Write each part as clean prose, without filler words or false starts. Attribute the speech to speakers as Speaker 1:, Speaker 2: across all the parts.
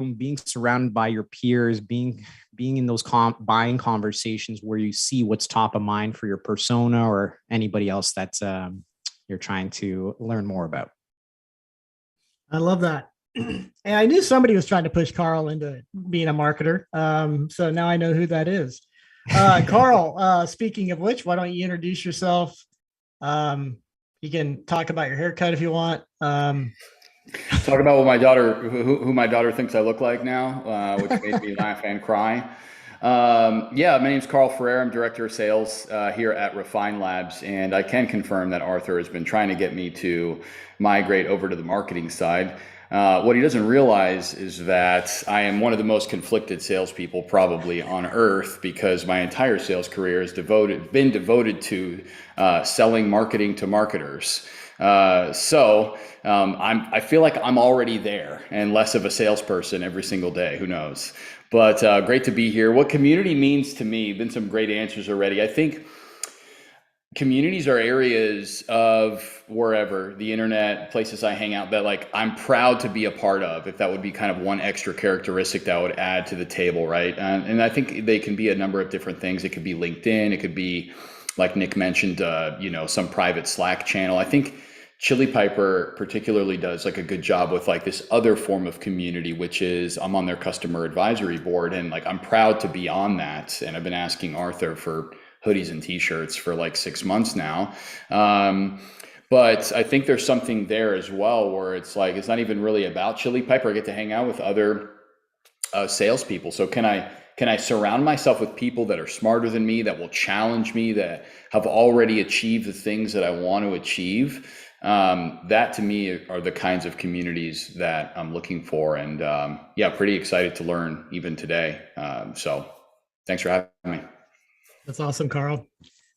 Speaker 1: being surrounded by your peers, being in those buying conversations where you see what's top of mind for your persona or anybody else that's you're trying to learn more about.
Speaker 2: I love that. And I knew somebody was trying to push Carl into being a marketer. So now I know who that is. Carl, speaking of which, why don't you introduce yourself? You can talk about your haircut if you want.
Speaker 3: Talk about what my daughter, who my daughter thinks I look like now, which made me laugh and cry. Yeah, my name's Carl Ferrer. I'm Director of Sales here at Refine Labs, and I can confirm that Arthur has been trying to get me to migrate over to the marketing side. What he doesn't realize is that I am one of the most conflicted salespeople probably on earth, because my entire sales career has been devoted to selling marketing to marketers. I feel like I'm already there and less of a salesperson every single day. Who knows? But great to be here. What community means to me, been some great answers already. I think communities are areas of wherever, the internet, places I hang out, that like I'm proud to be a part of, if that would be kind of one extra characteristic that I would add to the table, right? And I think they can be a number of different things. It could be LinkedIn. It could be, like Nick mentioned, some private Slack channel. I think Chili Piper particularly does like a good job with like this other form of community, which is I'm on their customer advisory board, and like I'm proud to be on that. And I've been asking Arthur for hoodies and t-shirts for like 6 months now. But I think there's something there as well where it's like, it's not even really about Chili Piper. I get to hang out with other salespeople. So can I surround myself with people that are smarter than me, that will challenge me, that have already achieved the things that I want to achieve? That to me are the kinds of communities that I'm looking for. And pretty excited to learn even today. So thanks for having me.
Speaker 2: That's awesome, Carl.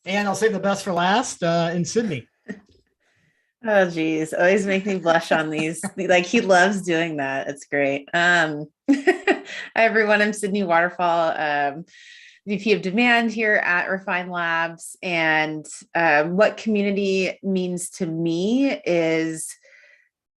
Speaker 2: And I'll save the best for last, in Sydney.
Speaker 4: Oh, geez. Always make me blush on these. Like, he loves doing that. It's great. Hi, everyone. I'm Sydney Waterfall, VP of Demand here at Refine Labs. And what community means to me is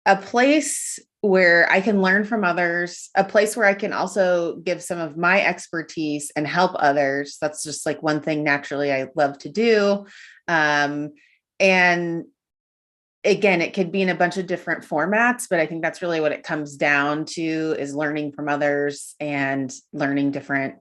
Speaker 4: a place where I can learn from others, a place where I can also give some of my expertise and help others. That's just like one thing naturally I love to do. And again, it could be in a bunch of different formats, but I think that's really what it comes down to, is learning from others and learning different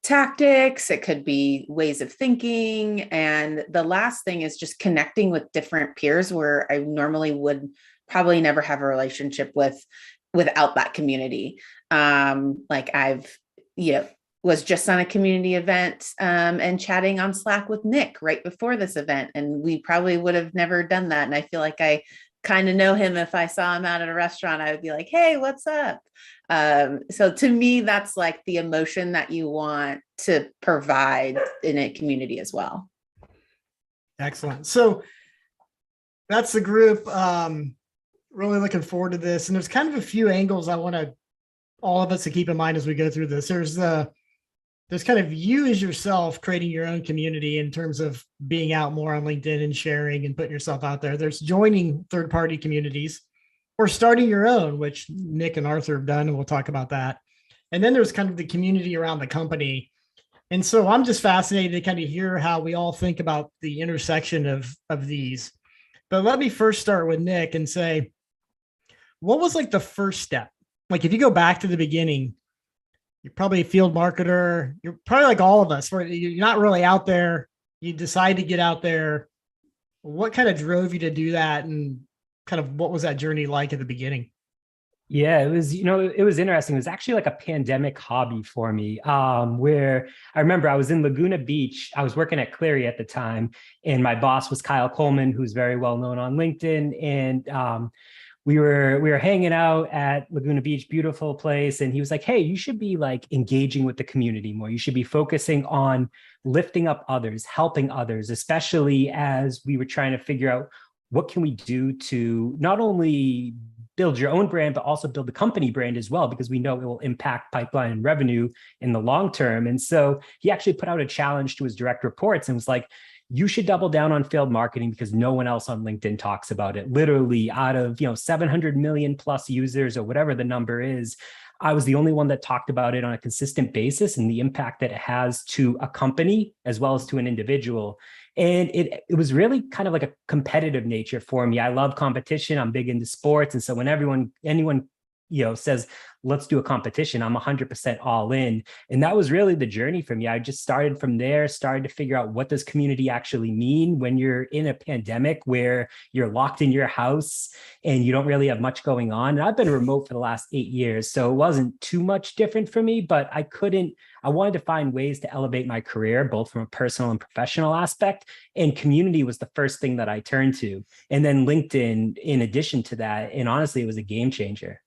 Speaker 4: tactics. It could be ways of thinking. And the last thing is just connecting with different peers where I normally would probably never have a relationship without that community. Like I've, was just on a community event and chatting on Slack with Nick right before this event. And we probably would have never done that. And I feel like I kind of know him. If I saw him out at a restaurant, I would be like, hey, what's up? So to me, that's like the emotion that you want to provide in a community as well.
Speaker 2: Excellent. So that's the group. Really looking forward to this. And there's kind of a few angles I want all of us to keep in mind as we go through this. There's kind of you as yourself creating your own community in terms of being out more on LinkedIn and sharing and putting yourself out there. There's joining third-party communities or starting your own, which Nick and Arthur have done, and we'll talk about that. And then there's kind of the community around the company. And so I'm just fascinated to kind of hear how we all think about the intersection of these. But let me first start with Nick and say, what was like the first step? Like if you go back to the beginning, you're probably a field marketer. You're probably like all of us, where you're not really out there. You decide to get out there. What kind of drove you to do that? And kind of what was that journey like at the beginning?
Speaker 5: Yeah, it was, it was interesting. It was actually like a pandemic hobby for me, where I remember I was in Laguna Beach. I was working at Cleary at the time, and my boss was Kyle Coleman, who's very well known on LinkedIn. And we were hanging out at Laguna Beach, beautiful place. And he was like, hey, you should be like engaging with the community more. You should be focusing on lifting up others, helping others, especially as we were trying to figure out what can we do to not only build your own brand, but also build the company brand as well, because we know it will impact pipeline and revenue in the long term. And so he actually put out a challenge to his direct reports and was like, you should double down on field marketing because no one else on LinkedIn talks about it. Literally out of 700 million plus users or whatever the number is, I was the only one that talked about it on a consistent basis and the impact that it has to a company as well as to an individual. And it was really kind of like a competitive nature for me. I love competition. I'm big into sports. And so when anyone says, let's do a competition, I'm 100% all in. And that was really the journey for me. I just started from there, started to figure out, what does community actually mean when you're in a pandemic where you're locked in your house and you don't really have much going on. And I've been remote for the last 8 years, so it wasn't too much different for me, but I wanted to find ways to elevate my career, both from a personal and professional aspect. And community was the first thing that I turned to. And then LinkedIn, in addition to that. And honestly, it was a game changer.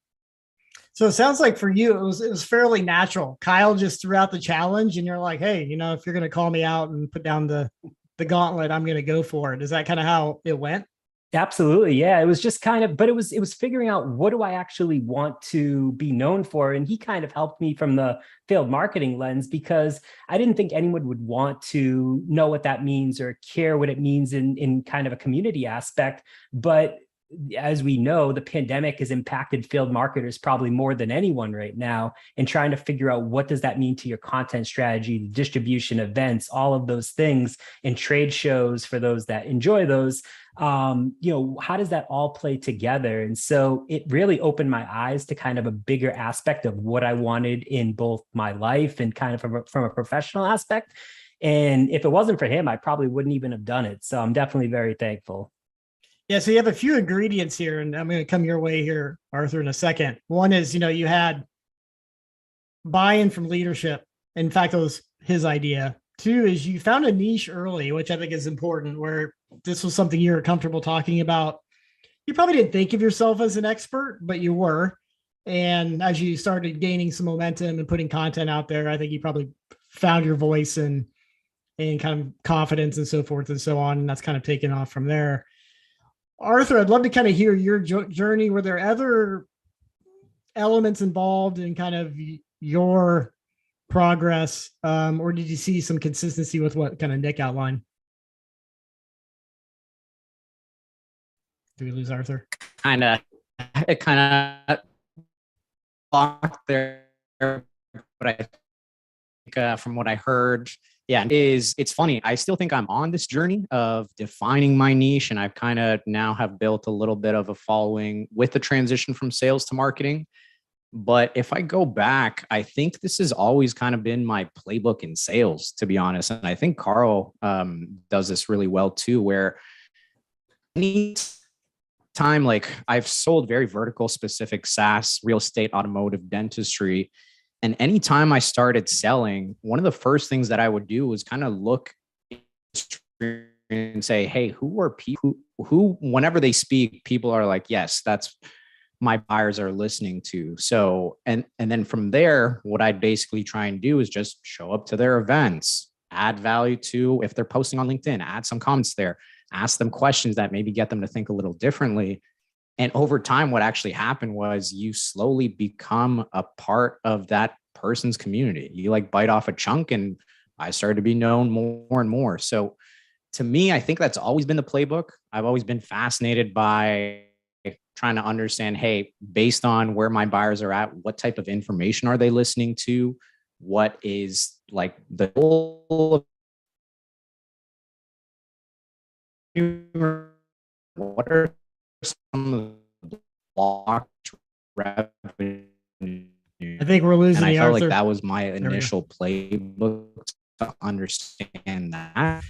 Speaker 2: So it sounds like for you, it was fairly natural. Kyle just threw out the challenge and you're like, hey, if you're going to call me out and put down the gauntlet, I'm going to go for it. Is that kind of how it went?
Speaker 5: Absolutely. Yeah. It was just but it was figuring out, what do I actually want to be known for? And he kind of helped me from the field marketing lens, because I didn't think anyone would want to know what that means or care what it means in kind of a community aspect. But as we know, the pandemic has impacted field marketers probably more than anyone right now, and trying to figure out, what does that mean to your content strategy, the distribution, events, all of those things, and trade shows for those that enjoy those. How does that all play together? And so it really opened my eyes to kind of a bigger aspect of what I wanted in both my life and kind of from a professional aspect. And if it wasn't for him, I probably wouldn't even have done it. So I'm definitely very thankful.
Speaker 2: Yeah, so you have a few ingredients here, and I'm going to come your way here, Arthur, in a second. One is, you had buy-in from leadership. In fact, it was his idea. Two is you found a niche early, which I think is important, where this was something you were comfortable talking about. You probably didn't think of yourself as an expert, but you were. And as you started gaining some momentum and putting content out there, I think you probably found your voice and kind of confidence and so forth and so on. And that's kind of taken off from there. Arthur, I'd love to kind of hear your journey. Were there other elements involved in kind of your progress, or did you see some consistency with what kind of Nick outlined? Did we lose Arthur?
Speaker 1: It kind of locked there, but I think from what I heard, it's funny. I still think I'm on this journey of defining my niche, and I've kind of now have built a little bit of a following with the transition from sales to marketing. But if I go back, I think this has always kind of been my playbook in sales, to be honest. And I think Carl does this really well too, where any time, like I've sold very vertical specific SaaS, real estate, automotive, dentistry. And anytime I started selling, one of the first things that I would do was kind of look and say, hey, who are people who, whenever they speak, people are like, yes, that's my buyers are listening to. So, and then from there, what I'd basically try and do is just show up to their events, add value to, if they're posting on LinkedIn, add some comments there, ask them questions that maybe get them to think a little differently. And over time, what actually happened was you slowly become a part of that person's community. You like bite off a chunk, and I started to be known more and more. So to me, I think that's always been the playbook. I've always been fascinated by trying to understand, hey, based on where my buyers are at, what type of information are they listening to? What is like the goal? What are some of the blocked revenue?
Speaker 2: I think we're losing.
Speaker 1: And I felt
Speaker 2: Arthur.
Speaker 1: like that was my initial playbook to understand that.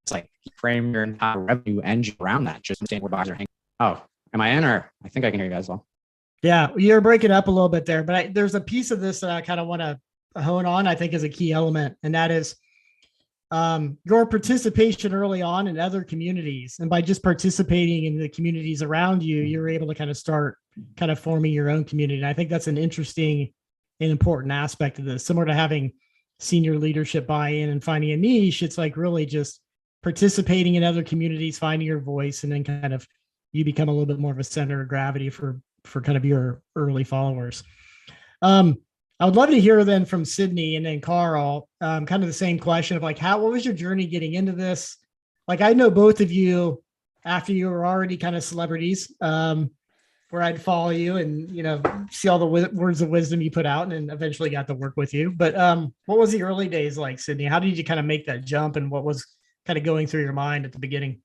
Speaker 1: It's like frame your entire revenue engine around that, just understand where buyers are hanging. Oh, am I in, or I think I can hear you guys well?
Speaker 2: Yeah, you're breaking up a little bit there, but there's a piece of this that I kind of want to hone on, I think is a key element, and that is your participation early on in other communities. And by just participating in the communities around you, you're able to kind of start kind of forming your own community. And I think that's an interesting and important aspect of this. Similar to having senior leadership buy-in and finding a niche, it's like really just participating in other communities, finding your voice, and then kind of you become a little bit more of a center of gravity for kind of your early followers. I would love to hear then from Sydney and then Carl, kind of the same question of like, what was your journey getting into this? Like, I know both of you after you were already kind of celebrities, where I'd follow you and, see all the words of wisdom you put out, and then eventually got to work with you. But what was the early days like, Sydney? How did you kind of make that jump, and what was kind of going through your mind at the beginning?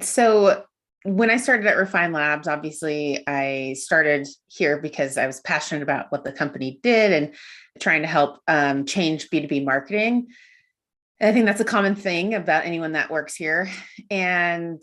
Speaker 4: So when I started at Refine Labs, obviously I started here because I was passionate about what the company did and trying to help change B2B marketing. And I think that's a common thing about anyone that works here. And,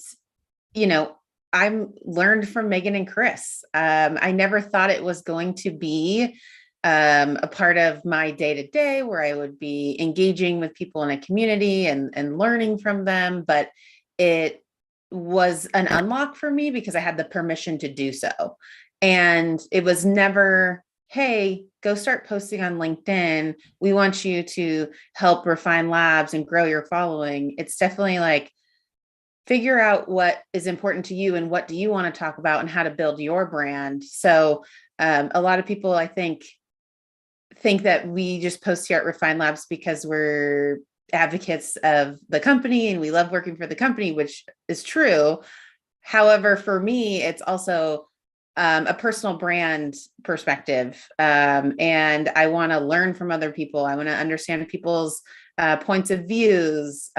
Speaker 4: I learned from Megan and Chris. I never thought it was going to be a part of my day-to-day where I would be engaging with people in a community and learning from them, but it was an unlock for me because I had the permission to do so. And it was never, hey, go start posting on LinkedIn. We want you to help Refine Labs and grow your following. It's definitely like, figure out what is important to you and what do you want to talk about and how to build your brand. So a lot of people, I think that we just post here at Refine Labs because we're advocates of the company and we love working for the company, which is true. However, for me, it's also a personal brand perspective. And I want to learn from other people. I want to understand people's points of views,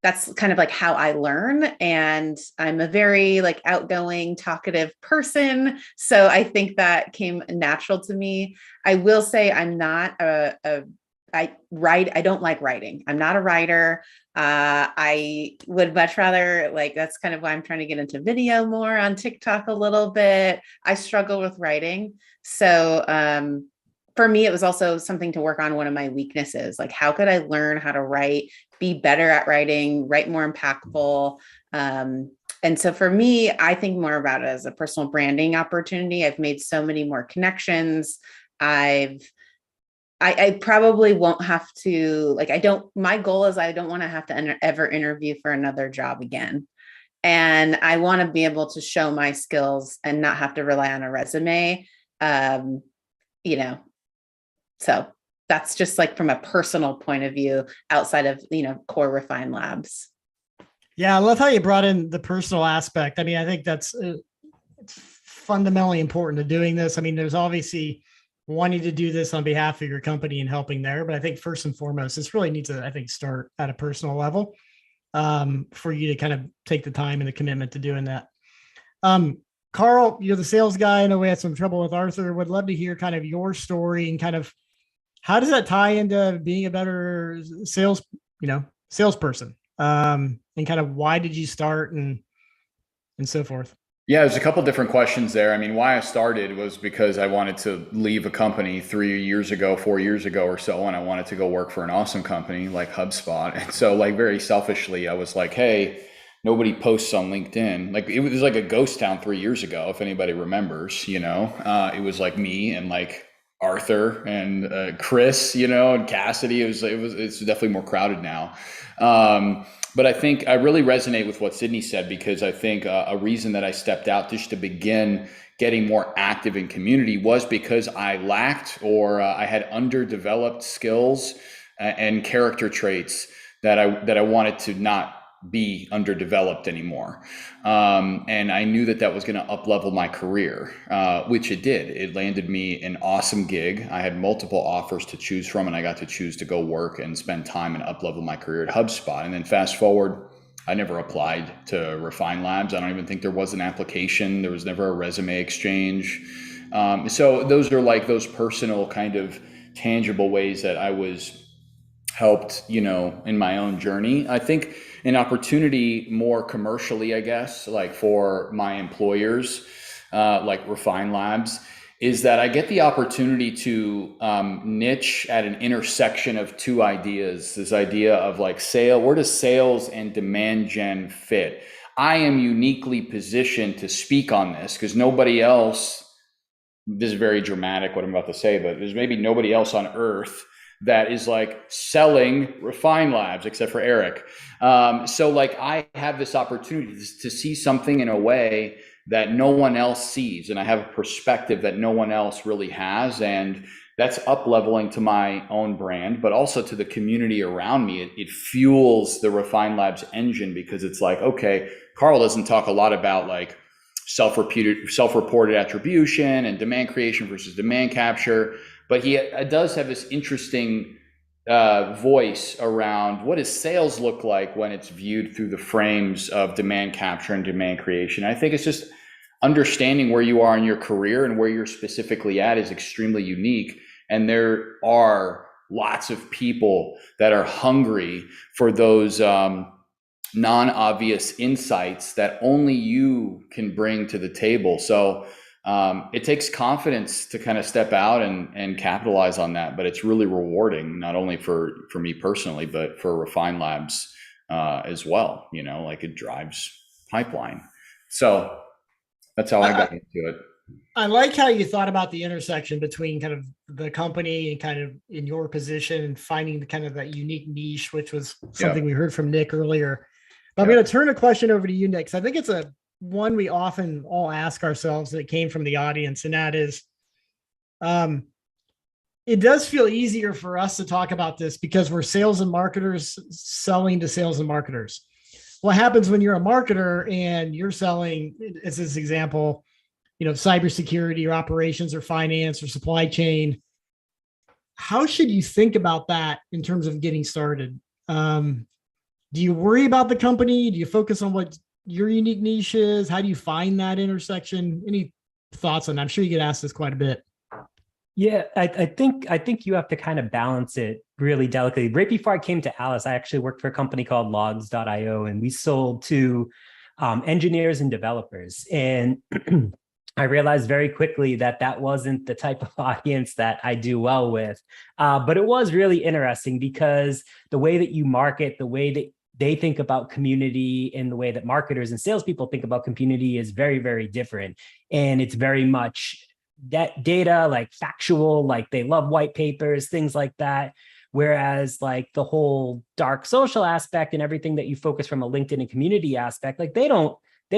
Speaker 4: that's kind of like how I learn. And I'm a very outgoing, talkative person. So I think that came natural to me. I will say I'm not I don't like writing. I'm not a writer. I would much rather that's kind of why I'm trying to get into video more on TikTok a little bit. I struggle with writing. So for me, it was also something to work on one of my weaknesses. How could I learn how to write, be better at writing, write more impactful? And so for me, I think more about it as a personal branding opportunity. I've made so many more connections. I probably won't have to, my goal is I don't want to have to ever interview for another job again. And I want to be able to show my skills and not have to rely on a resume. So that's just from a personal point of view outside of, core Refine Labs.
Speaker 2: Yeah. I love how you brought in the personal aspect. I mean, I think that's it's fundamentally important to doing this. I mean, there's obviously wanting to do this on behalf of your company and helping there, but I think first and foremost, this really needs to, start at a personal level for you to kind of take the time and the commitment to doing that. Carl, you're the sales guy. I know we had some trouble with Arthur. Would love to hear kind of your story and kind of how does that tie into being a better salesperson? And kind of why did you start and so forth?
Speaker 3: Yeah, there's a couple different questions there. I mean, why I started was because I wanted to leave a company 4 years ago or so, and I wanted to go work for an awesome company like HubSpot. And so very selfishly, I was like, hey, nobody posts on LinkedIn. It was like a ghost town 3 years ago, if anybody remembers, it was me and Arthur and Chris, and Cassidy. It's definitely more crowded now. But I think I really resonate with what Sydney said, because I think a reason that I stepped out just to begin getting more active in community was because I lacked or I had underdeveloped skills and character traits that I wanted to not be underdeveloped anymore. And I knew that was going to up-level my career, which it did. It landed me an awesome gig. I had multiple offers to choose from, and I got to choose to go work and spend time and up-level my career at HubSpot. And then fast forward, I never applied to Refine Labs. I don't even think there was an application. There was never a resume exchange. So those are those personal kind of tangible ways that I was helped, in my own journey. I think an opportunity more commercially, I guess, for my employers, like Refine Labs, is that I get the opportunity to niche at an intersection of two ideas. This idea of where does sales and demand gen fit? I am uniquely positioned to speak on this because nobody else, this is very dramatic what I'm about to say, but there's maybe nobody else on earth that is selling Refine Labs, except for Eric. So I have this opportunity to see something in a way that no one else sees. And I have a perspective that no one else really has. And that's up leveling to my own brand, but also to the community around me. It fuels the Refine Labs engine, because it's like, okay, Carl doesn't talk a lot about like self-reported attribution and demand creation versus demand capture, but he does have this interesting voice around what does sales look like when it's viewed through the frames of demand capture and demand creation. I think it's just understanding where you are in your career and where you're specifically at is extremely unique. And there are lots of people that are hungry for those non-obvious insights that only you can bring to the table. So it takes confidence to kind of step out and capitalize on that, but it's really rewarding, not only for me personally, but for Refine Labs as well. You know, like it drives pipeline. So that's how I got into it.
Speaker 2: I like how you thought about the intersection between kind of the company and kind of in your position and finding the kind of that unique niche, which was something we heard from Nick earlier. But I'm going to turn a question over to you, Nick, because I think it's a one we often all ask ourselves that came from the audience, and that is, it does feel easier for us to talk about this because we're sales and marketers selling to sales and marketers. What happens when you're a marketer and you're selling, as this example, you know, cybersecurity or operations or finance or supply chain? How should you think about that in terms of getting started? Do you worry about the company? Do you focus on what your unique niche is? How do you find that intersection? Any thoughts on that? I'm sure you get asked this quite a bit.
Speaker 5: Yeah, I think you have to kind of balance it really delicately. Right before I came to Alyce, I actually worked for a company called logs.io, and we sold to engineers and developers. And I realized very quickly that that wasn't the type of audience that I do well with. But it was really interesting because the way that you market, the way that they think about community, and the way that marketers and salespeople think about community is very, very different. And it's very much that data, like factual, like they love white papers, things like that. Whereas like the whole dark social aspect and everything that you focus from a LinkedIn and community aspect, like they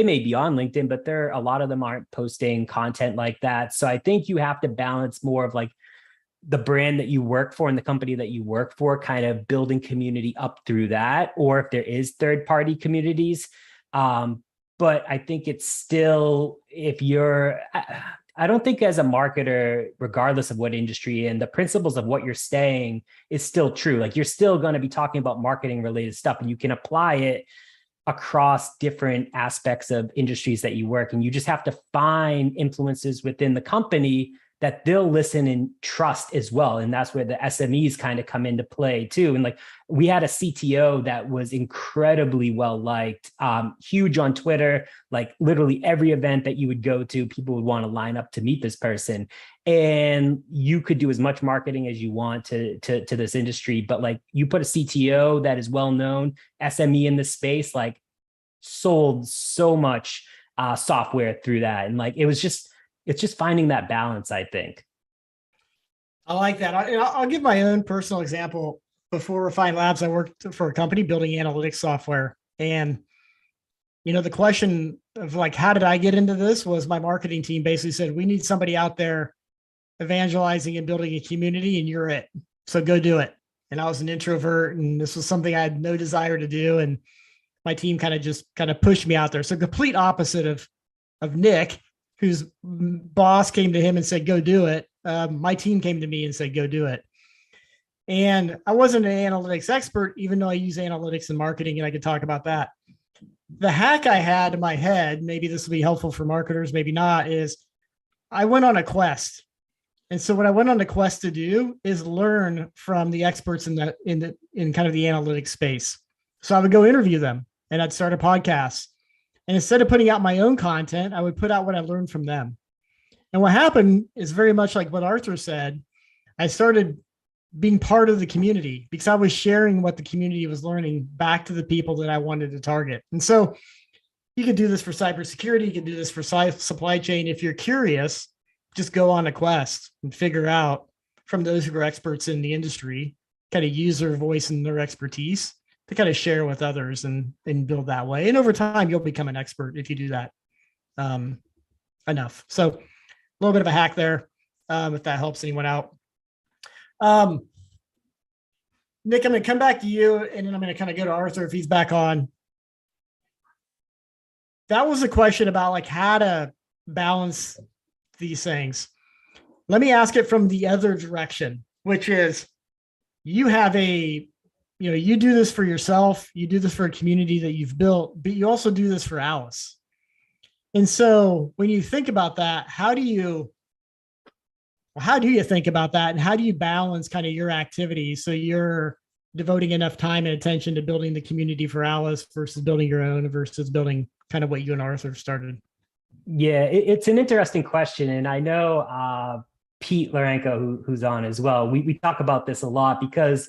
Speaker 5: may be on LinkedIn, but a lot of them aren't posting content like that. So I think you have to balance more of like the brand that you work for and the company that you work for, kind of building community up through that, or if there is third-party communities. But I think it's still, I don't think as a marketer, regardless of what industry, and the principles of what you're saying is still true. Like you're still going to be talking about marketing related stuff, and you can apply it across different aspects of industries that you work. And you just have to find influences within the company that they'll listen and trust as well. And that's where the SMEs kind of come into play too. And like we had a CTO that was incredibly well liked, huge on Twitter, like literally every event that you would go to, people would want to line up to meet this person. And you could do as much marketing as you want to this industry, but like you put a CTO that is well known, SME in the space, like sold so much software through that. And like it's just finding that balance, I think.
Speaker 2: I like that. I'll give my own personal example. Before Refine Labs, I worked for a company building analytics software. And, you know, the question of like, how did I get into this was my marketing team basically said, we need somebody out there evangelizing and building a community, and you're it. So go do it. And I was an introvert, and this was something I had no desire to do. And my team kind of pushed me out there. So complete opposite of Nick, whose boss came to him and said, go do it. My team came to me and said, go do it. And I wasn't an analytics expert, even though I use analytics in marketing, and I could talk about that. The hack I had in my head, maybe this will be helpful for marketers, maybe not, is I went on a quest. And so what I went on a quest to do is learn from the experts in kind of the analytics space. So I would go interview them, and I'd start a podcast. And instead of putting out my own content, I would put out what I learned from them. And what happened is very much like what Arthur said. I started being part of the community because I was sharing what the community was learning back to the people that I wanted to target. And so you could do this for cybersecurity. You can do this for supply chain. If you're curious, just go on a quest and figure out from those who are experts in the industry, kind of use their voice and their expertise to kind of share with others and build that way. And over time, you'll become an expert if you do that enough. So a little bit of a hack there, if that helps anyone out. Nick, I'm going to come back to you, and then I'm going to kind of go to Arthur if he's back on. That was a question about like how to balance these things. Let me ask it from the other direction, which is you have you do this for yourself, you do this for a community that you've built, but you also do this for Alyce. And so when you think about that, how do you think about that? And how do you balance kind of your activities so you're devoting enough time and attention to building the community for Alyce versus building your own versus building kind of what you and Arthur started?
Speaker 5: Yeah, it's an interesting question. And I know Pete Larenko, who's on as well, we talk about this a lot because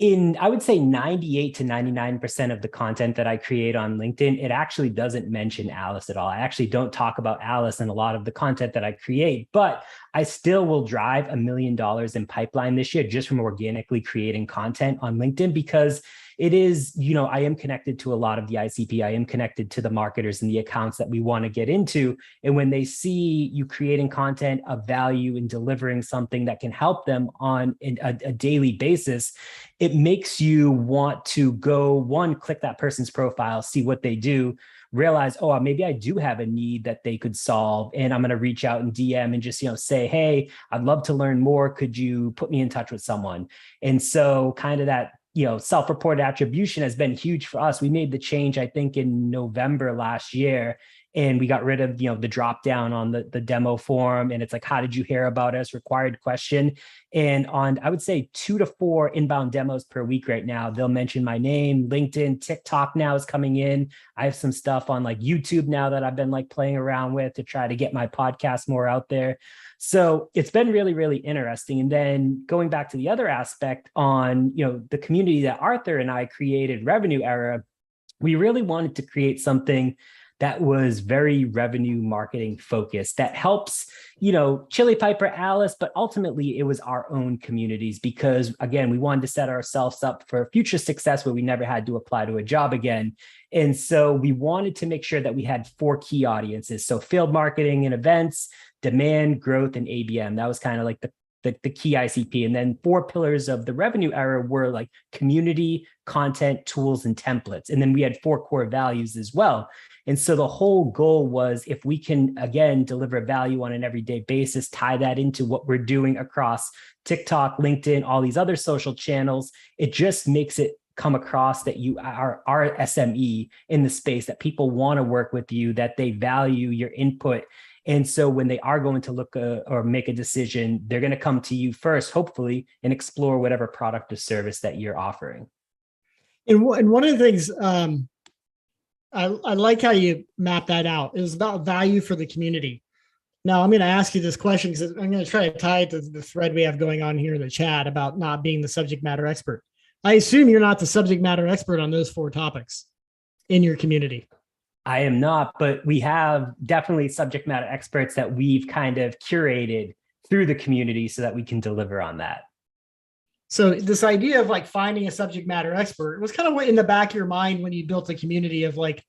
Speaker 5: I would say 98 to 99% of the content that I create on LinkedIn, it actually doesn't mention Alyce at all. I actually don't talk about Alyce in a lot of the content that I create, but I still will drive $1 million in pipeline this year just from organically creating content on LinkedIn because it is, I am connected to a lot of the ICP. I am connected to the marketers and the accounts that we want to get into. And when they see you creating content of value and delivering something that can help them on a daily basis, it makes you want to go, one, click that person's profile, see what they do, realize, oh, maybe I do have a need that they could solve. And I'm going to reach out and DM and just, say, hey, I'd love to learn more. Could you put me in touch with someone? And so kind of that, self-reported attribution has been huge for us. We made the change, I think, in November last year, and we got rid of, the drop down on the demo form. And it's like, how did you hear about us? Required question. And on, I would say 2 to 4 inbound demos per week right now, they'll mention my name. LinkedIn, TikTok now is coming in. I have some stuff on like YouTube now that I've been like playing around with to try to get my podcast more out there. So it's been really, really interesting. And then going back to the other aspect on, the community that Arthur and I created, Revenue Era, we really wanted to create something that was very revenue marketing focused, that helps, Chili Piper, Alyce, but ultimately it was our own communities because, again, we wanted to set ourselves up for future success where we never had to apply to a job again. And so we wanted to make sure that we had 4 key audiences. So field marketing and events, demand, growth, and ABM. That was kind of like the key ICP. And then 4 pillars of the Revenue Era were like community, content, tools, and templates. And then we had 4 core values as well. And so the whole goal was if we can, again, deliver value on an everyday basis, tie that into what we're doing across TikTok, LinkedIn, all these other social channels, it just makes it come across that you are SME in the space, that people want to work with you, that they value your input. And so when they are going to look or make a decision, they're going to come to you first, hopefully, and explore whatever product or service that you're offering.
Speaker 2: And one of the things I like how you map that out. It was about value for the community. Now I'm going to ask you this question because I'm going to try to tie it to the thread we have going on here in the chat about not being the subject matter expert. I assume you're not the subject matter expert on those 4 topics in your community.
Speaker 5: I am not, but we have definitely subject matter experts that we've kind of curated through the community so that we can deliver on that.
Speaker 2: So this idea of like finding a subject matter expert was kind of what in the back of your mind when you built the community of like,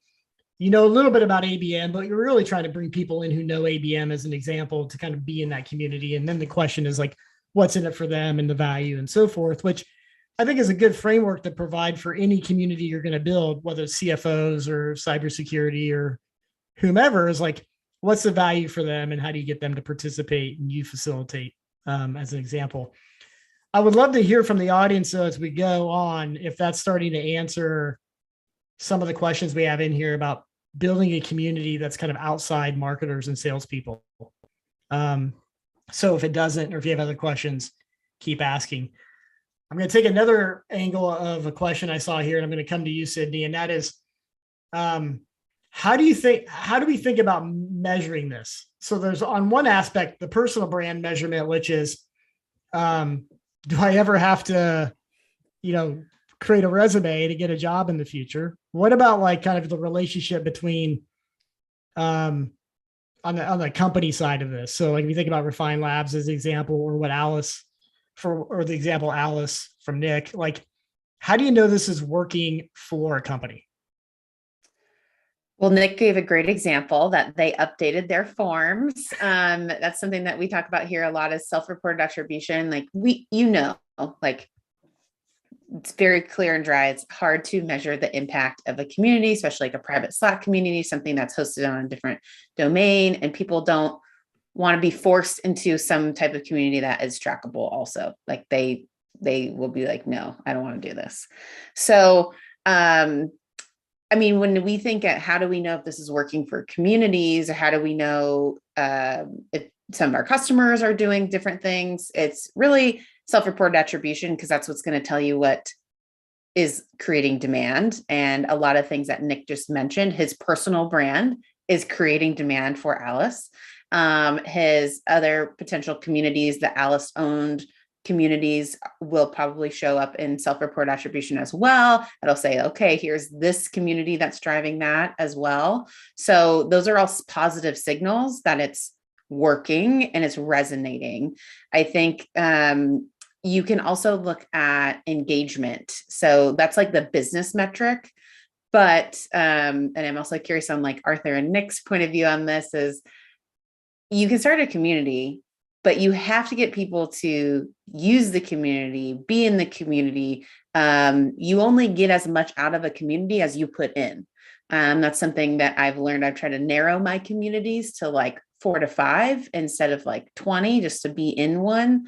Speaker 2: a little bit about ABM, but you're really trying to bring people in who know ABM as an example to kind of be in that community. And then the question is like, what's in it for them and the value and so forth, which I think is a good framework to provide for any community you're going to build, whether it's CFOs or cybersecurity or whomever, is like, what's the value for them and how do you get them to participate and you facilitate as an example. I would love to hear from the audience though, as we go on, if that's starting to answer some of the questions we have in here about building a community that's kind of outside marketers and salespeople. So if it doesn't, or if you have other questions, keep asking. I'm going to take another angle of a question I saw here, and I'm going to come to you, Sydney, and that is, how do we think about measuring this? So there's on one aspect, the personal brand measurement, which is, do I ever have to, create a resume to get a job in the future? What about like kind of the relationship between, on the company side of this? So like if you think about Refine Labs as an example, or what or the example Alyce from Nick, like, how do you know this is working for a company?
Speaker 4: Well, Nick gave a great example that they updated their forms. That's something that we talk about here a lot is self-reported attribution. Like like it's very clear and dry. It's hard to measure the impact of a community, especially like a private Slack community, something that's hosted on a different domain, and people don't want to be forced into some type of community that is trackable also. Like they will be like, no, I don't want to do this. So, I mean, when we think at how do we know if this is working for communities, or how do we know if some of our customers are doing different things, it's really self-reported attribution, because that's what's going to tell you what is creating demand. And a lot of things that Nick just mentioned, his personal brand is creating demand for Alyce. His other potential communities, the Alyce owned communities, will probably show up in self-report attribution as well. It'll say, okay, here's this community that's driving that as well. So those are all positive signals that it's working and it's resonating. I think you can also look at engagement. So that's like the business metric. But, and I'm also curious on like Arthur and Nick's point of view on this is, you can start a community, but you have to get people to use the community, be in the community. You only get as much out of a community as you put in. That's something that I've learned. I've tried to narrow my communities to like 4 to 5 instead of like 20, just to be in one,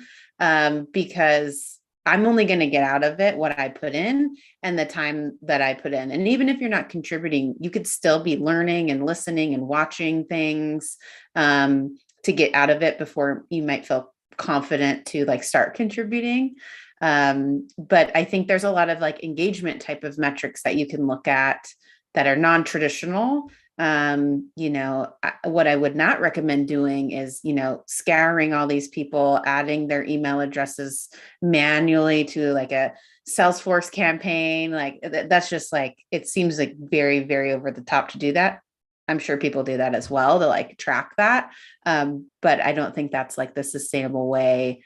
Speaker 4: because I'm only going to get out of it what I put in and the time that I put in. And even if you're not contributing, you could still be learning and listening and watching things to get out of it before you might feel confident to like start contributing. But I think there's a lot of like engagement type of metrics that you can look at that are non-traditional. What I would not recommend doing is, scouring all these people, adding their email addresses manually to like a Salesforce campaign. Like that's just like, it seems like very, very over the top to do that. I'm sure people do that as well to like track that. But I don't think that's like the sustainable way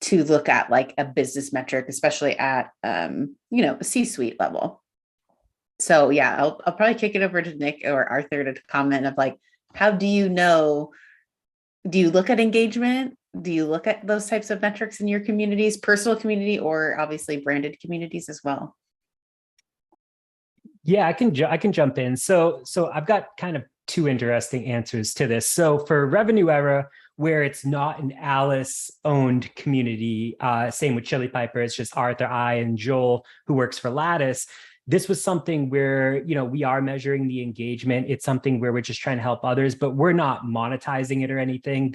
Speaker 4: to look at like a business metric, especially at, a C-suite level. So yeah, I'll probably kick it over to Nick or Arthur to comment of like, how do you know, do you look at engagement? Do you look at those types of metrics in your communities, personal community, or obviously branded communities as well?
Speaker 5: Yeah, I can jump in. So I've got kind of 2 interesting answers to this. So for Revenue Era, where it's not an Alyce owned community, same with Chili Piper, it's just Arthur, I, and Joel, who works for Lattice. This was something where, we are measuring the engagement. It's something where we're just trying to help others, but we're not monetizing it or anything.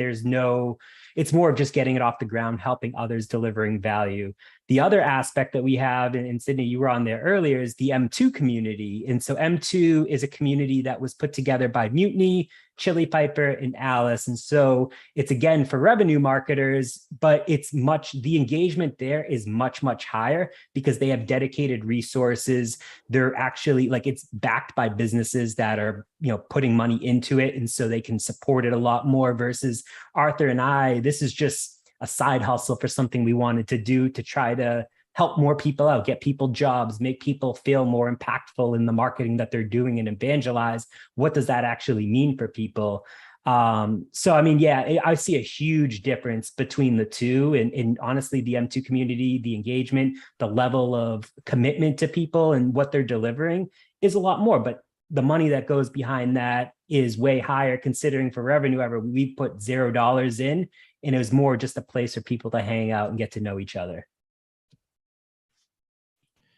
Speaker 5: It's more of just getting it off the ground, helping others, delivering value. The other aspect that we have, and Sydney, you were on there earlier, is the M2 community. And so M2 is a community that was put together by Mutiny, Chili Piper, and Alyce. And so it's again for revenue marketers, but the engagement there is much, much higher because they have dedicated resources. They're actually it's backed by businesses that are, putting money into it. And so they can support it a lot more versus Arthur and I. This is just a side hustle for something we wanted to do to try to help more people out, get people jobs, make people feel more impactful in the marketing that they're doing, and evangelize. What does that actually mean for people? So, I mean, yeah, I see a huge difference between the two. And honestly, the M2 community, the engagement, the level of commitment to people and what they're delivering is a lot more. But the money that goes behind that is way higher, considering for Revenue Ever, we put $0 in, and it was more just a place for people to hang out and get to know each other.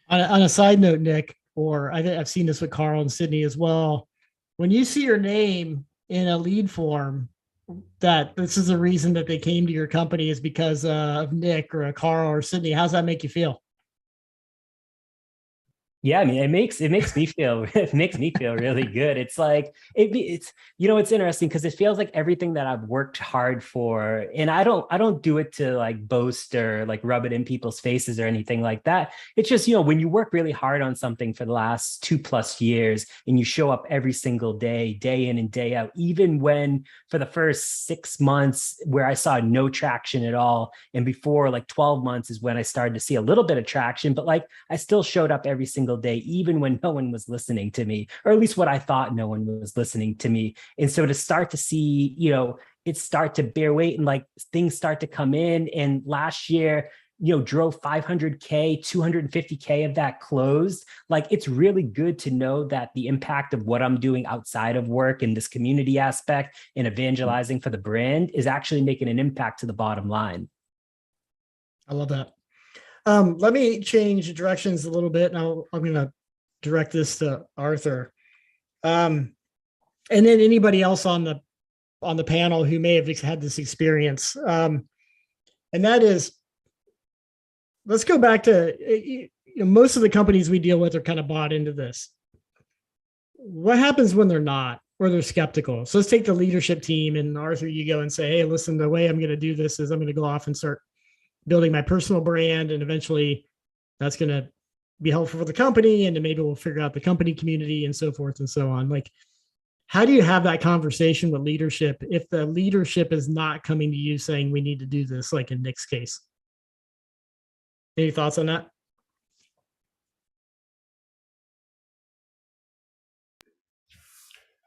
Speaker 2: On a side note, Nick, or I've seen this with Carl and Sydney as well. When you see your name in a lead form, that this is the reason that they came to your company is because of Nick or a Carl or Sydney. How's that make you feel?
Speaker 5: Yeah, I mean, it makes me feel really good. It's like it's interesting because it feels like everything that I've worked hard for, and I don't do it to like boast or like rub it in people's faces or anything like that. It's just, when you work really hard on something for the last 2+ years and you show up every single day, day in and day out, even when for the first 6 months where I saw no traction at all, and before like 12 months is when I started to see a little bit of traction, but like I still showed up every single single day, even when no one was listening to me, or at least what I thought no one was listening to me. And so to start to see, it start to bear weight and like things start to come in. And last year, drove 500K, 250K of that closed. Like, it's really good to know that the impact of what I'm doing outside of work and this community aspect and evangelizing for the brand is actually making an impact to the bottom line.
Speaker 2: I love that. Let me change directions a little bit. Now I'm going to direct this to Arthur. And then anybody else on the panel who may have had this experience. And that is, let's go back to, most of the companies we deal with are kind of bought into this. What happens when they're not, or they're skeptical? So let's take the leadership team, and Arthur, you go and say, hey, listen, the way I'm going to do this is I'm going to go off and start building my personal brand. And eventually that's going to be helpful for the company. And then maybe we'll figure out the company community and so forth and so on. Like, how do you have that conversation with leadership if the leadership is not coming to you saying we need to do this, like in Nick's case? Any thoughts on that?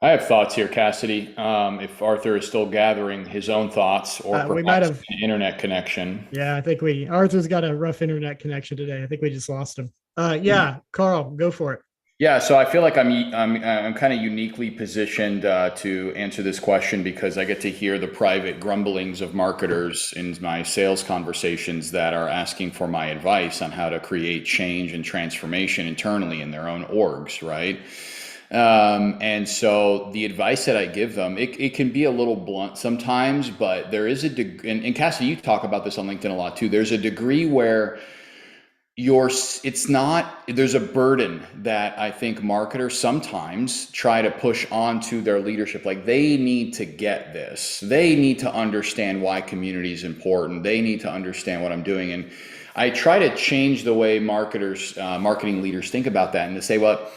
Speaker 3: I have thoughts here, Cassidy. If Arthur is still gathering his own thoughts, or
Speaker 2: We might have
Speaker 3: an internet connection.
Speaker 2: Yeah, I think Arthur's got a rough internet connection today. I think we just lost him. Yeah, Carl, go for it.
Speaker 3: Yeah, so I feel like I'm kind of uniquely positioned to answer this question because I get to hear the private grumblings of marketers in my sales conversations that are asking for my advice on how to create change and transformation internally in their own orgs, right? And so the advice that I give them, it can be a little blunt sometimes, but there is and Cassie, you talk about this on LinkedIn a lot too. There's a degree where there's a burden that I think marketers sometimes try to push onto their leadership. Like, they need to get this. They need to understand why community is important. They need to understand what I'm doing. And I try to change the way marketing leaders think about that, and to say, well,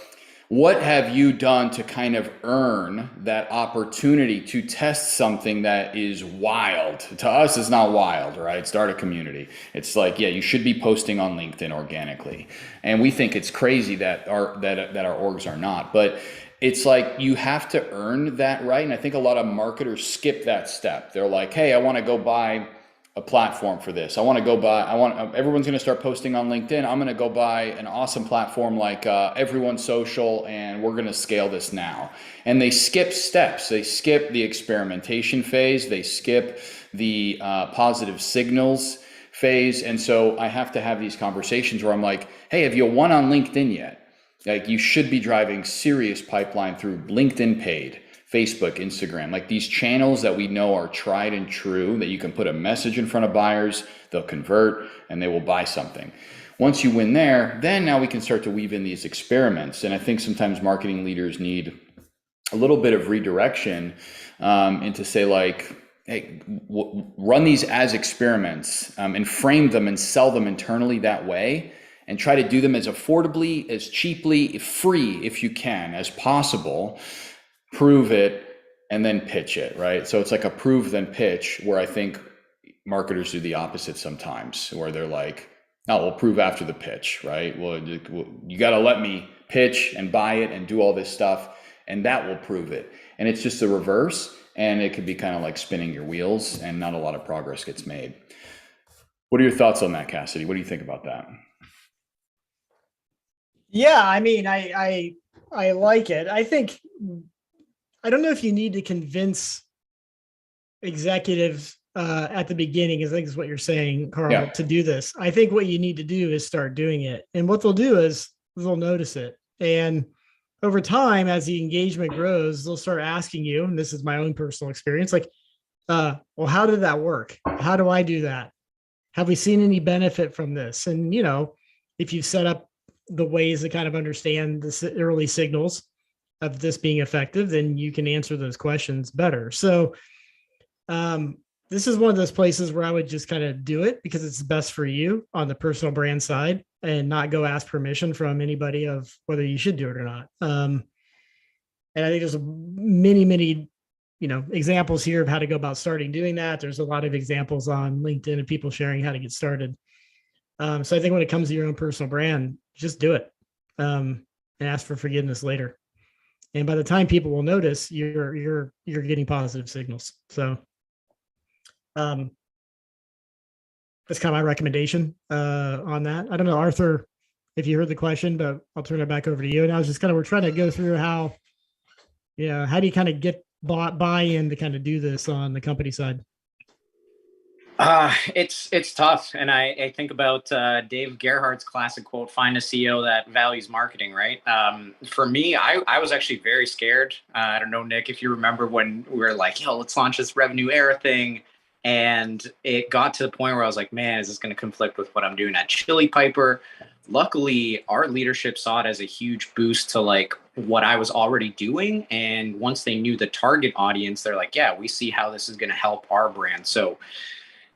Speaker 3: what have you done to kind of earn that opportunity to test something that is wild? To us, it's not wild, right? Start a community. It's like, yeah, you should be posting on LinkedIn organically. And we think it's crazy that our orgs are not. But it's like, you have to earn that right. And I think a lot of marketers skip that step. They're like, hey, I want to go buy a platform for this. Everyone's going to start posting on LinkedIn. I'm going to go buy an awesome platform like Everyone Social, and we're going to scale this now. And they skip steps. They skip the experimentation phase. They skip the positive signals phase. And so I have to have these conversations where I'm like, hey, have you won on LinkedIn yet? Like, you should be driving serious pipeline through LinkedIn paid, Facebook, Instagram, like these channels that we know are tried and true, that you can put a message in front of buyers, they'll convert, and they will buy something. Once you win there, then now we can start to weave in these experiments. And I think sometimes marketing leaders need a little bit of redirection into say, like, hey, run these as experiments and frame them and sell them internally that way, and try to do them as affordably, as cheaply, free if you can, as possible. Prove it and then pitch it, right? So it's like a prove then pitch, where I think marketers do the opposite sometimes, where they're like, oh, we'll prove after the pitch, right? Well, you got to let me pitch and buy it and do all this stuff, and that will prove it. And it's just the reverse, and it could be kind of like spinning your wheels, and not a lot of progress gets made. What are your thoughts on that, Cassidy? What do you think about that?
Speaker 2: Yeah, I mean, I like it. I don't know if you need to convince executives at the beginning, I think is what you're saying, Carl, to do this. I think what you need to do is start doing it. And what they'll do is they'll notice it. And over time, as the engagement grows, they'll start asking you, and this is my own personal experience, like, well, how did that work? How do I do that? Have we seen any benefit from this? And, if you've set up the ways to kind of understand the early signals of this being effective, then you can answer those questions better. So this is one of those places where I would just kind of do it because it's best for you on the personal brand side, and not go ask permission from anybody of whether you should do it or not. And I think there's many, examples here of how to go about doing that. There's a lot of examples on LinkedIn of people sharing how to get started. So I think when it comes to your own personal brand, just do it. and ask for forgiveness later. And by the time people will notice, you're getting positive signals. So that's kind of my recommendation on that. I don't know, Arthur, if you heard the question, but I'll turn it back over to you. And I was just we're trying to go through how do you kind of get buy-in to kind of do this on the company side?
Speaker 6: It's tough. And I think about Dave Gerhardt's classic quote, find a CEO that values marketing, right? For me, I was actually very scared. I don't know, Nick, if you remember when we were like, yo, let's launch this revenue era thing. And it got to the point where I was like, man, is this going to conflict with what I'm doing at Chili Piper? Luckily, our leadership saw it as a huge boost to like what I was already doing. And once they knew the target audience, they're like, yeah, we see how this is going to help our brand. So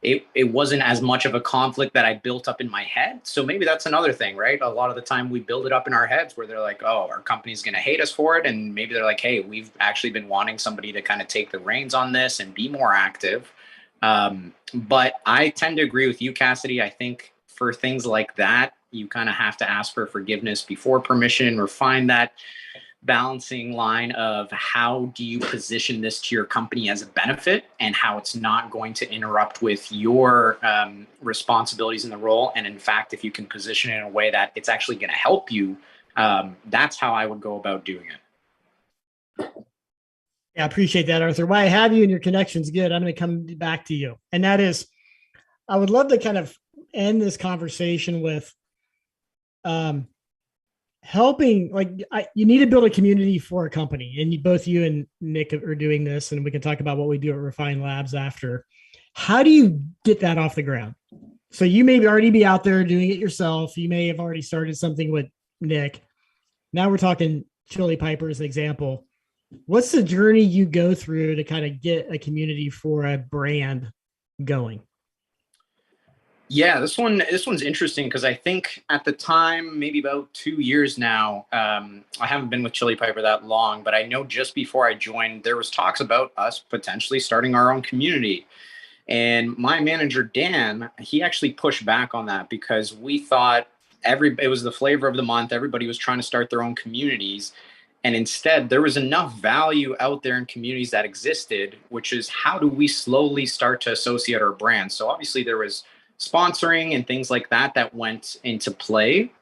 Speaker 6: it wasn't as much of a conflict that I built up in my head. So maybe that's another thing, right? A lot of the time we build it up in our heads where they're like, oh, our company's going to hate us for it. And maybe they're like, hey, we've actually been wanting somebody to kind of take the reins on this and be more active. But I tend to agree with you, Cassidy. I think for things like that, you kind of have to ask for forgiveness before permission, or find that balancing line of how do you position this to your company as a benefit and how it's not going to interrupt with your responsibilities in the role. And in fact, if you can position it in a way that it's actually going to help you, that's how I would go about doing it.
Speaker 2: Yeah, I appreciate that, Arthur. While I have you and your connection's good, I'm going to come back to you. And that is, I would love to kind of end this conversation with helping, you need to build a community for a company. And both you and Nick are doing this, and we can talk about what we do at Refine Labs after. How do you get that off the ground? So you may already be out there doing it yourself. You may have already started something with Nick. Now we're talking Chili Piper as an example. What's the journey you go through to kind of get a community for a brand going?
Speaker 6: Yeah, this one's interesting because I think at the time, maybe about 2 years now, I haven't been with Chili Piper that long, but I know just before I joined, there was talks about us potentially starting our own community. And my manager, Dan, he actually pushed back on that because we thought it was the flavor of the month. Everybody was trying to start their own communities. And instead, there was enough value out there in communities that existed, which is how do we slowly start to associate our brand? So obviously there was sponsoring and things like that went into play.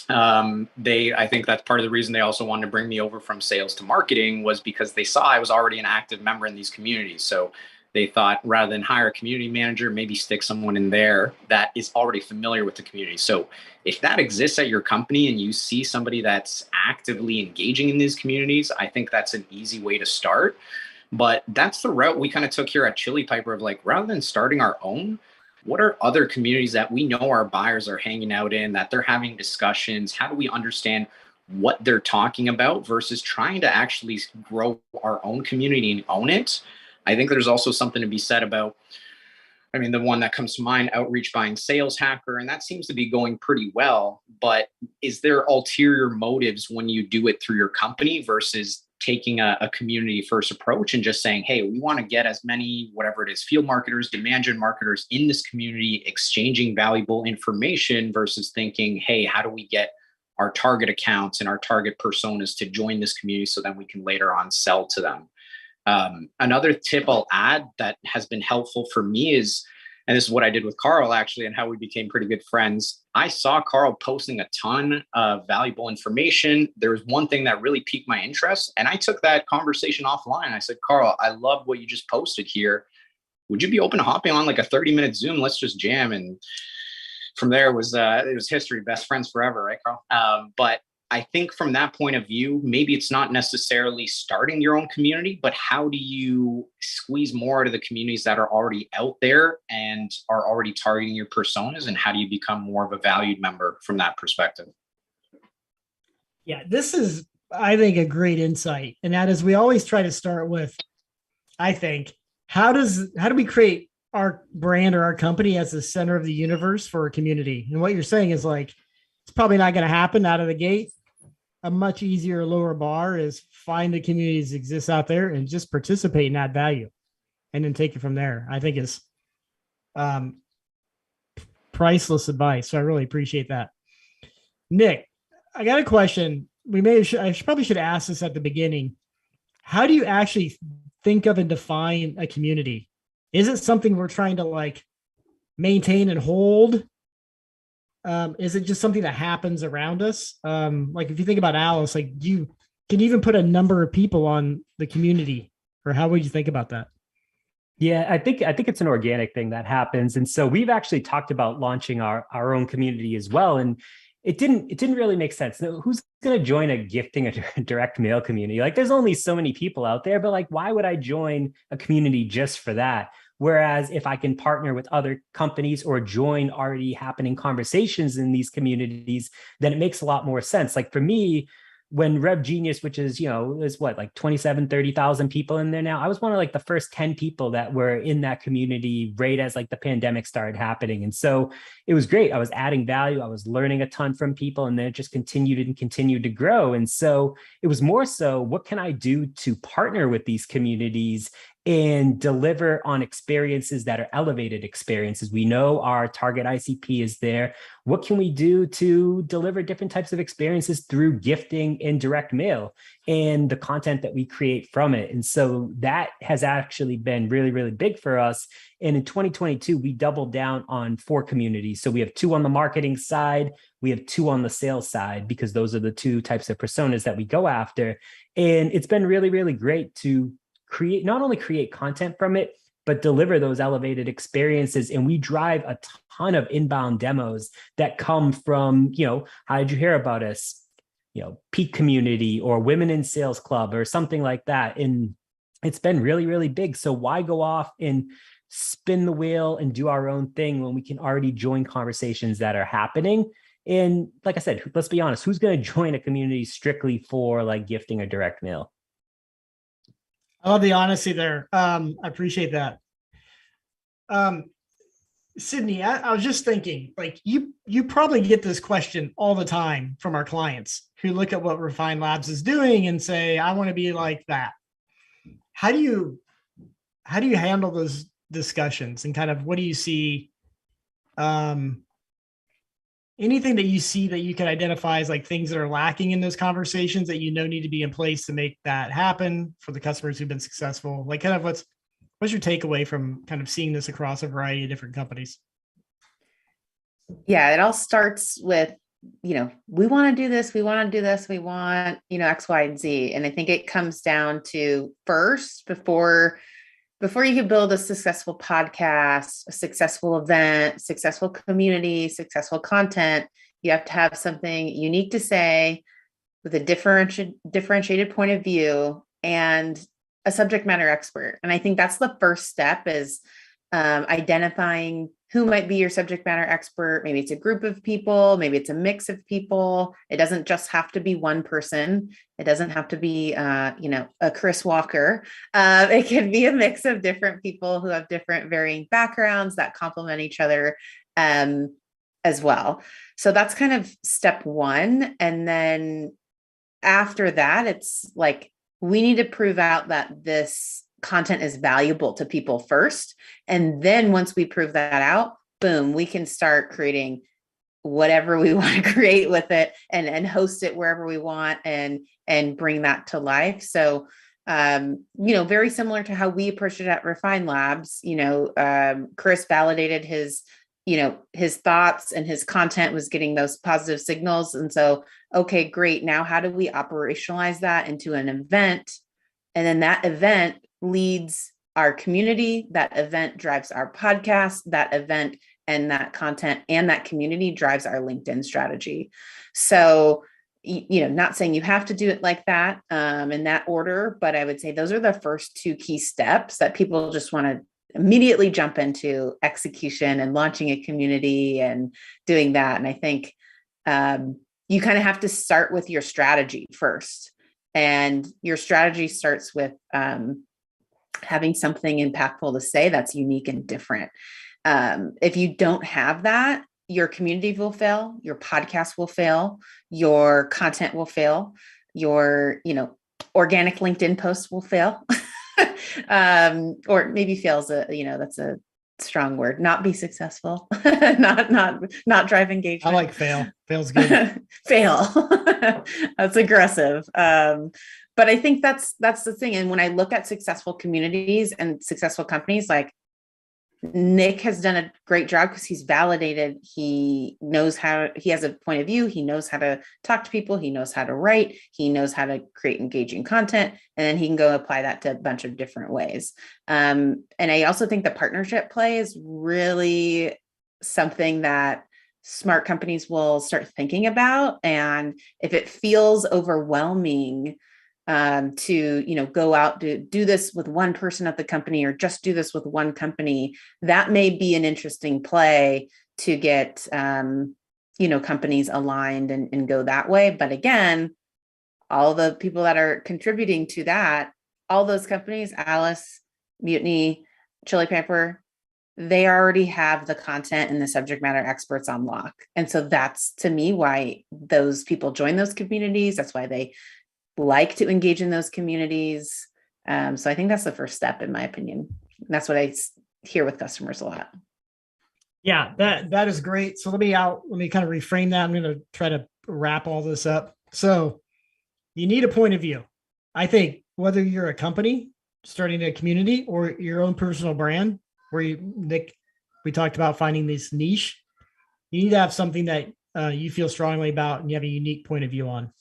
Speaker 6: I think that's part of the reason they also wanted to bring me over from sales to marketing, was because they saw I was already an active member in these communities. So they thought rather than hire a community manager, maybe stick someone in there that is already familiar with the community. So if that exists at your company and you see somebody that's actively engaging in these communities, I think that's an easy way to start. But that's the route we kind of took here at Chili Piper of like, rather than starting our own, what are other communities that we know our buyers are hanging out in, that they're having discussions? How do we understand what they're talking about versus trying to actually grow our own community and own it? I think there's also something to be said about, the one that comes to mind, Outreach Buying Sales Hacker, and that seems to be going pretty well. But is there ulterior motives when you do it through your company versus taking a community first approach and just saying, hey, we want to get as many, whatever it is, field marketers, demand gen marketers in this community, exchanging valuable information versus thinking, hey, how do we get our target accounts and our target personas to join this community so then we can later on sell to them? Another tip I'll add that has been helpful for me is, and this is what I did with Carl actually, and how we became pretty good friends. I saw Carl posting a ton of valuable information. There was one thing that really piqued my interest, and I took that conversation offline. I said, Carl, I love what you just posted here. Would you be open to hopping on like a 30-minute Zoom? Let's just jam. And from there it was history, best friends forever, right, Carl? But I think from that point of view, maybe it's not necessarily starting your own community, but how do you squeeze more out of the communities that are already out there and are already targeting your personas? And how do you become more of a valued member from that perspective?
Speaker 2: Yeah, this is, I think, a great insight. And that is, we always try to start with, I think, how do we create our brand or our company as the center of the universe for a community? And what you're saying is like, it's probably not going to happen out of the gate. A much easier, lower bar is find the communities that exist out there and just participate and add value, and then take it from there. I think is priceless advice. So I really appreciate that. Nick, I got a question. Probably should ask this at the beginning. How do you actually think of and define a community? Is it something we're trying to like maintain and hold? Is it just something that happens around us? Like if you think about Alyce, like can you even put a number of people on the community, or how would you think about that?
Speaker 5: Yeah, I think it's an organic thing that happens. And so we've actually talked about launching our own community as well. And it didn't really make sense. Who's going to join a gifting a direct mail community? Like there's only so many people out there, but like, why would I join a community just for that? Whereas if I can partner with other companies or join already happening conversations in these communities, then it makes a lot more sense. Like for me, when Rev Genius, which is, is what, like 27, 30,000 people in there now. I was one of like the first 10 people that were in that community right as like the pandemic started happening. And so it was great. I was adding value. I was learning a ton from people, and then it just continued to grow. And so it was more so, what can I do to partner with these communities and deliver on experiences that are elevated experiences? We know our target ICP is there. What can we do to deliver different types of experiences through gifting and direct mail and the content that we create from it? And so that has actually been really, really big for us. And in 2022, we doubled down on 4 communities. So we have 2 on the marketing side, we have 2 on the sales side, because those are the 2 types of personas that we go after. And it's been really, really great to not only create content from it, but deliver those elevated experiences. And we drive a ton of inbound demos that come from, how did you hear about us? Peak Community or Women in Sales Club or something like that. And it's been really, really big. So why go off and spin the wheel and do our own thing when we can already join conversations that are happening? And like I said, let's be honest, who's going to join a community strictly for like gifting or direct mail?
Speaker 2: I love the honesty there. I appreciate that. Sydney, I was just thinking, like you probably get this question all the time from our clients who look at what Refine Labs is doing and say, I want to be like that. How do you handle those discussions, and kind of what do you see? Anything that you see that you can identify as like things that are lacking in those conversations that need to be in place to make that happen for the customers who've been successful? Like kind of what's your takeaway from kind of seeing this across a variety of different companies?
Speaker 4: Yeah, it all starts with, we want to do this, we want, X, Y, and Z. And I think it comes down to first, before you can build a successful podcast, a successful event, successful community, successful content, you have to have something unique to say with a differentiated point of view and a subject matter expert. And I think that's the first step, is identifying who might be your subject matter expert. Maybe it's a group of people, maybe it's a mix of people. It doesn't just have to be one person. It doesn't have to be, a Chris Walker. It can be a mix of different people who have different varying backgrounds that complement each other as well. So that's kind of step 1. And then after that, it's like, we need to prove out that this content is valuable to people first. And then once we prove that out, boom, we can start creating whatever we want to create with it and host it wherever we want and bring that to life. So, very similar to how we approached it at Refine Labs, Chris validated his thoughts, and his content was getting those positive signals. And so, okay, great. Now, how do we operationalize that into an event? And then that event leads our community. That event drives our podcast. That event and that content and that community drives our LinkedIn strategy. So, not saying you have to do it like that in that order, but I would say those are the first 2 key steps that people just want to immediately jump into execution and launching a community and doing that. And I think you kind of have to start with your strategy first. And your strategy starts with having something impactful to say that's unique and different. If you don't have that, your community will fail, your podcast will fail, your content will fail, your, organic LinkedIn posts will fail. Or maybe fails, that's a strong word, not be successful, not drive engagement.
Speaker 2: I like fail. Fail's good.
Speaker 4: Fail. That's aggressive. But I think that's the thing. And when I look at successful communities and successful companies, like Nick has done a great job because he's validated. He knows he has a point of view. He knows how to talk to people. He knows how to write. He knows how to create engaging content. And then he can go apply that to a bunch of different ways. And I also think the partnership play is really something that smart companies will start thinking about. And if it feels overwhelming, to go out to do this with one person at the company or just do this with one company, that may be an interesting play to get companies aligned and go that way. But again, all the people that are contributing to that, all those companies, Alyce, Mutiny, Chili Pepper, they already have the content and the subject matter experts on lock. And so that's, to me, why those people join those communities. That's why they like to engage in those communities. So I think that's the first step, in my opinion. And that's what I hear with customers a lot.
Speaker 2: Yeah, that is great. So let me kind of reframe that. I'm going to try to wrap all this up. So you need a point of view. I think whether you're a company starting a community or your own personal brand, where Nick, we talked about finding this niche, you need to have something that you feel strongly about and you have a unique point of view on.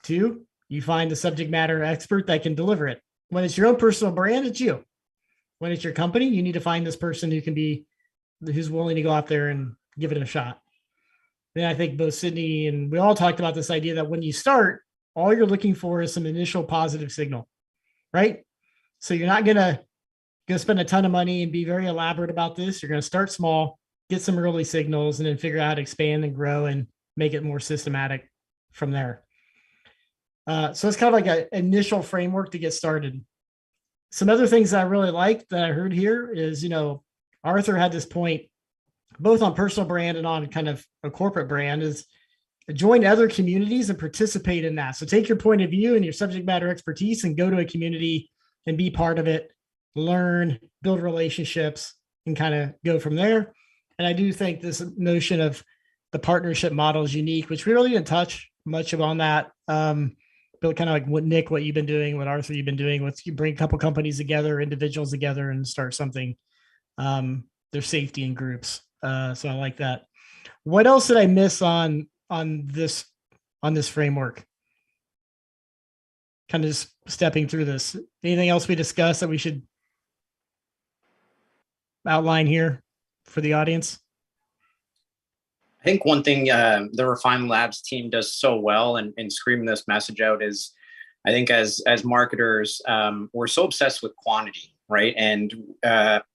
Speaker 2: 2, you find the subject matter expert that can deliver it. When it's your own personal brand, it's you. When it's your company, you need to find this person who's willing to go out there and give it a shot. Then I think both Sydney and we all talked about this idea that when you start, all you're looking for is some initial positive signal, right? So you're not going to spend a ton of money and be very elaborate about this. You're going to start small, get some early signals, and then figure out how to expand and grow and make it more systematic from there. So it's kind of like an initial framework to get started. Some other things that I really like that I heard here is, Arthur had this point, both on personal brand and on kind of a corporate brand, is join other communities and participate in that. So take your point of view and your subject matter expertise and go to a community and be part of it, learn, build relationships, and kind of go from there. And I do think this notion of the partnership model is unique, which we really didn't touch much on that. But kind of like what you've been doing, what Arthur, you've been doing with, you bring a couple companies together, individuals together and start something. There's safety in groups. So I like that. What else did I miss on this framework? Kind of just stepping through this. Anything else we discussed that we should outline here for the audience?
Speaker 6: I think one thing the Refine Labs team does so well in screaming this message out is, I think as marketers, we're so obsessed with quantity, right? And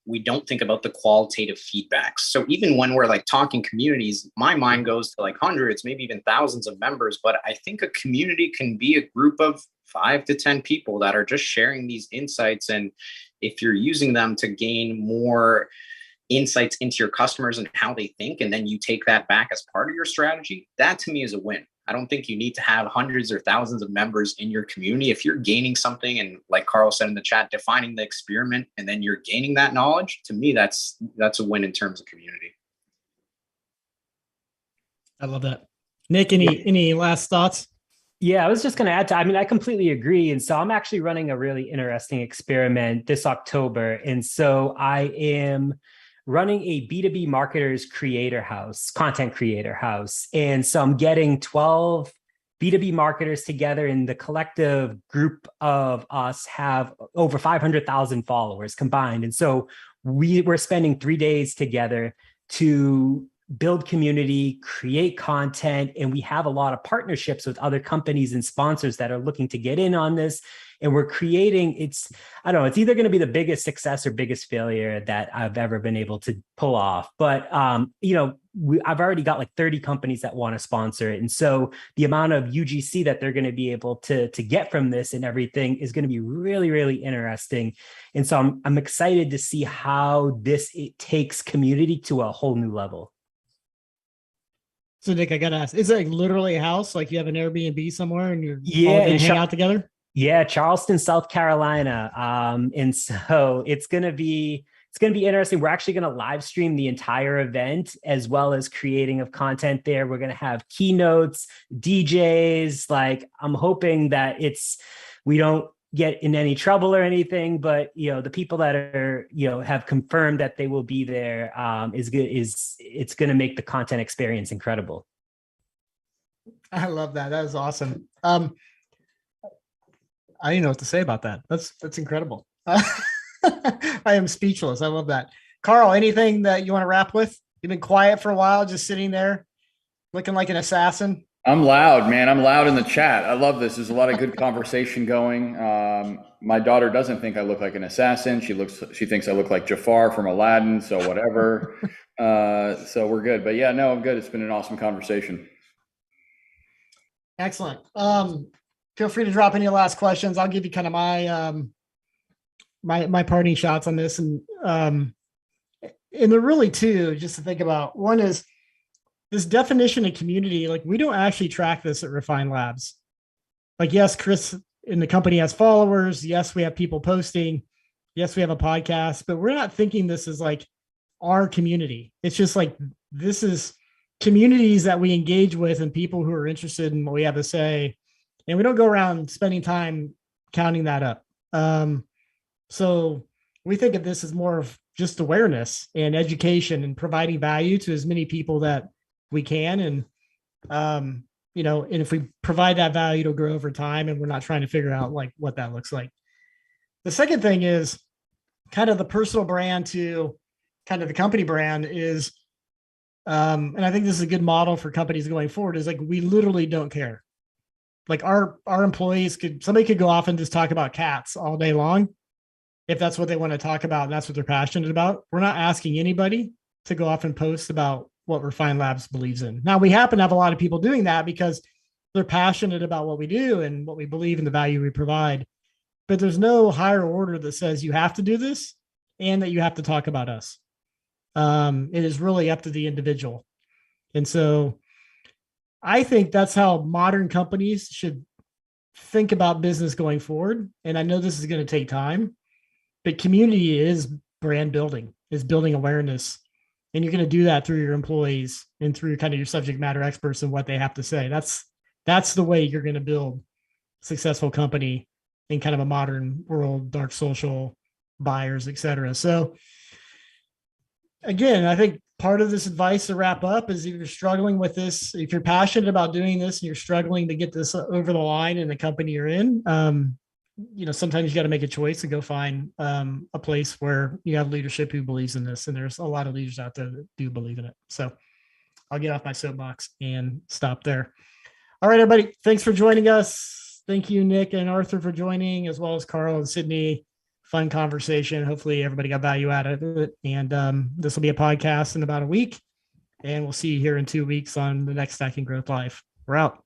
Speaker 6: we don't think about the qualitative feedbacks. So even when we're like talking communities, my mind goes to like hundreds, maybe even thousands of members. But I think a community can be a group of 5 to 10 people that are just sharing these insights. And if you're using them to gain more insights into your customers and how they think, and then you take that back as part of your strategy, that to me is a win. I don't think you need to have hundreds or thousands of members in your community. If you're gaining something, and like Carl said in the chat, defining the experiment, and then you're gaining that knowledge, to me, that's a win in terms of community.
Speaker 2: I love that. Nick, any last thoughts?
Speaker 5: Yeah, I was just going to add I completely agree. And so I'm actually running a really interesting experiment this October. And so I am running a B2B marketers content creator house. And so I'm getting 12 B2B marketers together, and the collective group of us have over 500,000 followers combined. And so we're spending 3 days together to build community, create content, and we have a lot of partnerships with other companies and sponsors that are looking to get in on this. And we're creating, it's either going to be the biggest success or biggest failure that I've ever been able to pull off. But, I've already got like 30 companies that want to sponsor it. And so the amount of UGC that they're going to be able to get from this and everything is going to be really, really interesting. And so I'm excited to see how it takes community to a whole new level.
Speaker 2: So Nick, I got to ask, is it like literally a house? Like you have an Airbnb somewhere and you're all
Speaker 5: and
Speaker 2: hang out together?
Speaker 5: Yeah, Charleston, South Carolina. And so it's going to be it's going to be interesting. We're actually going to live stream the entire event as well as creating of content there. We're going to have keynotes, DJs. Like, I'm hoping that we don't get in any trouble or anything, but the people that are have confirmed that they will be there, it's going to make the content experience incredible.
Speaker 2: I love that. That is awesome. I didn't know what to say about that. That's incredible. I am speechless. I love that. Carl, anything that you want to wrap with? You've been quiet for a while, just sitting there looking like an assassin.
Speaker 3: I'm loud, man. I'm loud in the chat. I love this. There's a lot of good conversation going. My daughter doesn't think I look like an assassin. She thinks I look like Jafar from Aladdin. So whatever. So we're good. But yeah, no, I'm good. It's been an awesome conversation.
Speaker 2: Excellent. Feel free to drop any last questions. I'll give you kind of my parting shots on this, and they're really two, just to think about. One is this definition of community. Like, we don't actually track this at Refine Labs. Like, yes, Chris in the company has followers. Yes, we have people posting. Yes, we have a podcast, but we're not thinking this is like our community. It's just like, this is communities that we engage with and people who are interested in what we have to say. And we don't go around spending time counting that up. So we think of this as more of just awareness and education and providing value to as many people that we can. And, and if we provide that value, it'll grow over time, and we're not trying to figure out like what that looks like. The second thing is kind of the personal brand to kind of the company brand is, and I think this is a good model for companies going forward, is like, we literally don't care. Like, our employees somebody could go off and just talk about cats all day long if that's what they want to talk about and that's what they're passionate about. We're not asking anybody to go off and post about what Refine Labs believes in. Now, we happen to have a lot of people doing that because they're passionate about what we do and what we believe in, the value we provide. But there's no higher order that says you have to do this and that you have to talk about us. It is really up to the individual. And so I think that's how modern companies should think about business going forward. And I know this is going to take time, but community is brand building, is building awareness. And you're going to do that through your employees and through kind of your subject matter experts and what they have to say. That's the way you're going to build a successful company in kind of a modern world, dark social, buyers, et cetera. So again, I think part of this advice to wrap up is, if you're struggling with this, if you're passionate about doing this and you're struggling to get this over the line in the company you're in, sometimes you got to make a choice and go find a place where you have leadership who believes in this. And there's a lot of leaders out there that do believe in it. So I'll get off my soapbox and stop there. All right, everybody. Thanks for joining us. Thank you, Nick and Arthur, for joining, as well as Carl and Sydney. Fun conversation. Hopefully everybody got value out of it. And this will be a podcast in about a week. And we'll see you here in 2 weeks on the next Stacking Growth Live. We're out.